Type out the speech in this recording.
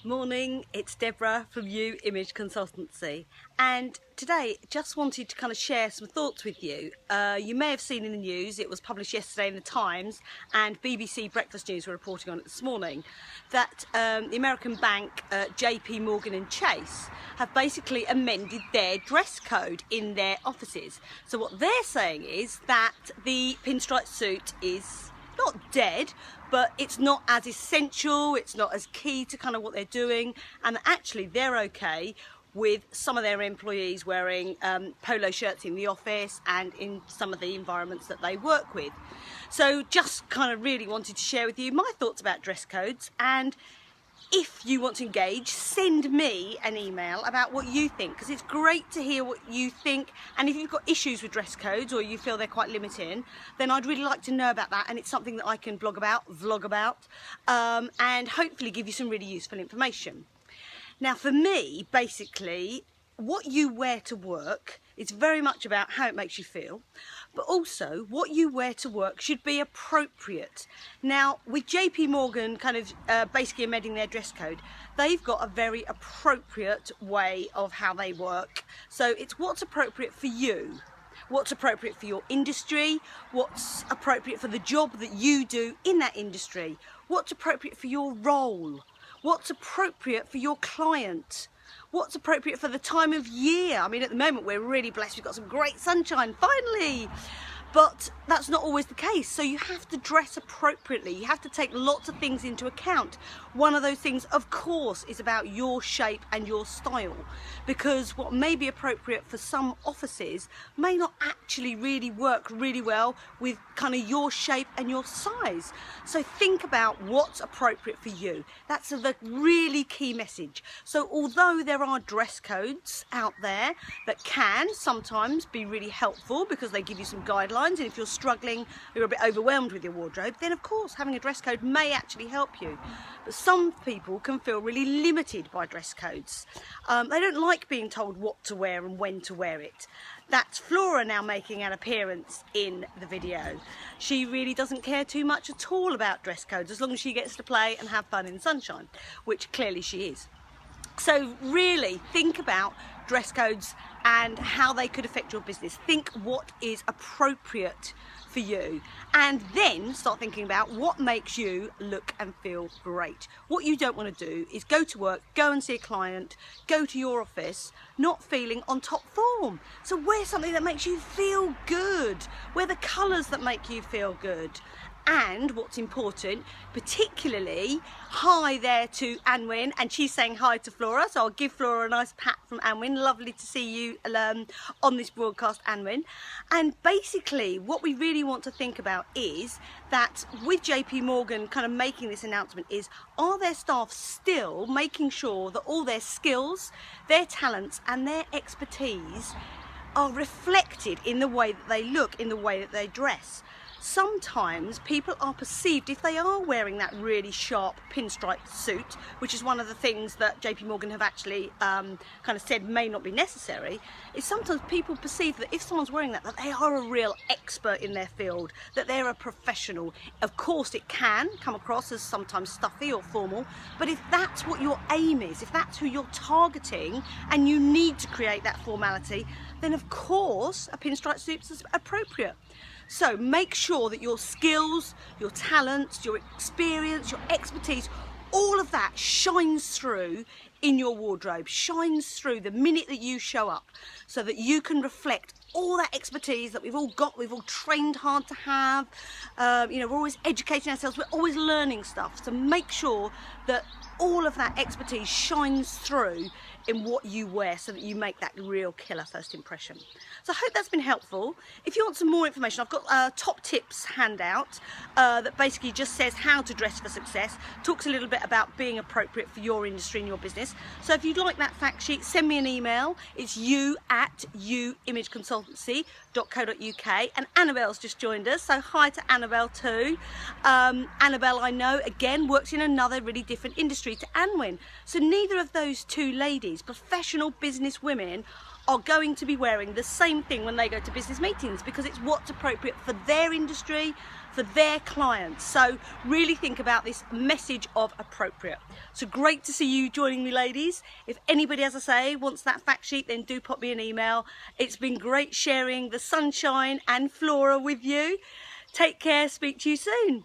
Morning, it's Deborah from You Image Consultancy, and today just wanted to kind of share some thoughts with you. You may have seen in the news, it was published yesterday in the Times, and BBC Breakfast News were reporting on it this morning, that the American bank JP Morgan and Chase have basically amended their dress code in their offices. So what they're saying is that the pinstripe suit is not dead, but it's not as essential, it's not as key to kind of what they're doing, and actually they're okay with some of their employees wearing polo shirts in the office and in some of the environments that they work with. So just kind of really wanted to share with you my thoughts about dress codes, and if you want to engage, send me an email about what you think, because it's great to hear what you think. And if you've got issues with dress codes or you feel they're quite limiting, then I'd really like to know about that, and it's something that I can vlog about, and hopefully give you some really useful information. Now for me, basically, what you wear to work is very much about how it makes you feel, but also what you wear to work should be appropriate. Now with JP Morgan kind of basically amending their dress code, they've got a very appropriate way of how they work. So it's what's appropriate for you, what's appropriate for your industry, what's appropriate for the job that you do in that industry, what's appropriate for your role, what's appropriate for your client, what's appropriate for the time of year. I mean, at the moment we're really blessed, we've got some great sunshine finally, but that's not always the case. So you have to dress appropriately, you have to take lots of things into account. One of those things, of course, is about your shape and your style, because what may be appropriate for some offices may not actually really work really well with kind of your shape and your size. So think about what's appropriate for you. That's the really key message. So although there are dress codes out there that can sometimes be really helpful because they give you some guidelines, and if you're struggling, you're a bit overwhelmed with your wardrobe, then of course having a dress code may actually help you. But some people can feel really limited by dress codes. They don't like being told what to wear and when to wear it. That's Flora now making an appearance in the video. She really doesn't care too much at all about dress codes, as long as she gets to play and have fun in the sunshine, which clearly she is. So really think about dress codes and how they could affect your business. Think what is appropriate for you, and then start thinking about what makes you look and feel great. What you don't want to do is go to work, go and see a client, go to your office not feeling on top form. So wear something that makes you feel good, wear the colours that make you feel good. And what's important, particularly, hi there to Anwin, and she's saying hi to Flora, so I'll give Flora a nice pat from Anwin. Lovely to see you on this broadcast, Anwin. And basically what we really want to think about is that with JP Morgan kind of making this announcement is, are their staff still making sure that all their skills, their talents and their expertise are reflected in the way that they look, in the way that they dress? Sometimes people are perceived, if they are wearing that really sharp pinstripe suit, which is one of the things that JP Morgan have actually kind of said may not be necessary, is sometimes people perceive that if someone's wearing that they are a real expert in their field, that they're a professional. Of course it can come across as sometimes stuffy or formal, but if that's what your aim is, if that's who you're targeting and you need to create that formality, then of course a pinstripe suit is appropriate. So make sure that your skills, your talents, your experience, your expertise, all of that shines through in your wardrobe, shines through the minute that you show up, so that you can reflect all that expertise that we've all got, we've all trained hard to have. You know, we're always educating ourselves, we're always learning stuff. So make sure that all of that expertise shines through in what you wear, so that you make that real killer first impression. So I hope that's been helpful. If you want some more information, I've got a top tips handout that basically just says how to dress for success, talks a little bit about being appropriate for your industry and your business. So if you'd like that fact sheet, send me an email. It's you@youimageconsultancy.co.uk, and Annabelle's just joined us, so hi to Annabelle too. Annabelle, I know, again, works in another really different industry to Anwin. So neither of those two ladies, professional business women, are going to be wearing the same thing when they go to business meetings, because it's what's appropriate for their industry, for their clients. So really think about this message of appropriate. So great to see you joining me, ladies. If anybody, as I say, wants that fact sheet, then do pop me an email. It's been great sharing the sunshine and flora with you. Take care, speak to you soon.